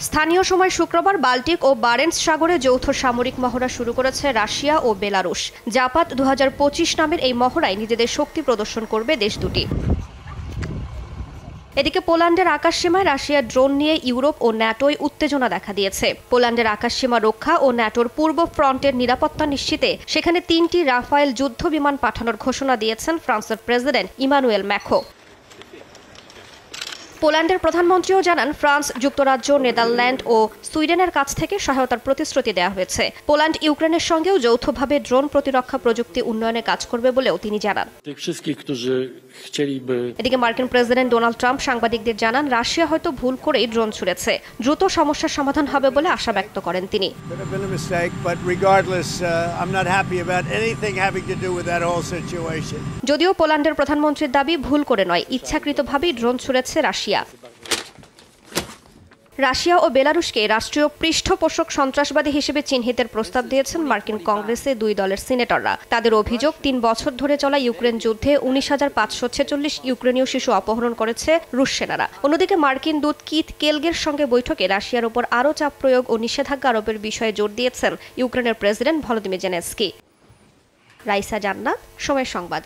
স্থানীয় সময় শুক্রবার বাল্টিক ও বারেন্টস সাগরে যৌথ সামরিক মহড়া শুরু করেছে রাশিয়া ও বেলারুশ। জাপাত 2025 নামের এই মহড়ায় নিজেদের শক্তি প্রদর্শন করবে দেশ দুটি। এদিকে পোল্যান্ডের আকাশসীমায় রাশিয়ার ড্রোন নিয়ে ইউরোপ ও ন্যাটোয় উত্তেজনা দেখা দিয়েছে। পোল্যান্ডের আকাশসীমা রক্ষা ও ন্যাটোর পূর্ব ফ্রন্টের নিরাপত্তা নিশ্চিতে সেখানে 3টি রাফায়েল যুদ্ধ বিমান পাঠানোর ঘোষণা দিয়েছেন ফ্রান্সের প্রেসিডেন্ট ইমানুয়েল ম্যাখো। পোল্যান্ডের প্রধানমন্ত্রীও জানান, ফ্রান্স, যুক্তরাজ্য, নেদারল্যান্ড ও সুইডেনের কাছ থেকে সহায়তার প্রতিশ্রুতি দেওয়া হয়েছে। পোল্যান্ড ইউক্রেনের সঙ্গেও যৌথভাবে ড্রোন প্রতিরক্ষা প্রযুক্তি উন্নয়নে কাজ করবে বলেও তিনি জানান। এদিকে মার্কিন প্রেসিডেন্ট ডোনাল্ড ট্রাম্প সাংবাদিকদের জানান, রাশিয়া হয়তো ভুল করেই ড্রোন ছুড়েছে, দ্রুত সমস্যার সমাধান হবে বলে আশা ব্যক্ত করেন তিনি। যদিও পোল্যান্ডের প্রধানমন্ত্রীর দাবি, ভুল করে নয়, ইচ্ছাকৃতভাবেই ড্রোন ছুড়েছে রাশিয়া। রাশিয়া ও বেলারুশকে রাষ্ট্রীয় পৃষ্ঠপোষক সন্ত্রাসবাদী হিসেবে চিহ্নিতের প্রস্তাব দিয়েছেন মার্কিন কংগ্রেসে 2 দলের সিনেটররা। তাদের অভিযোগ, 3 বছর ধরে চলা ইউক্রেন যুদ্ধে 19,546 ইউক্রেনীয় শিশু অপহরণ করেছে রুশ সেনারা। অন্যদিকে মার্কিন দূত কিথ কেলগের সঙ্গে বৈঠকে রাশিয়ার উপর আরও চাপ প্রয়োগ ও নিষেধাজ্ঞা আরোপের বিষয়ে জোর দিয়েছেন ইউক্রেনের প্রেসিডেন্ট ভলোদিমির জেলেনস্কি। রাইসা জান্নাত, সময় সংবাদ।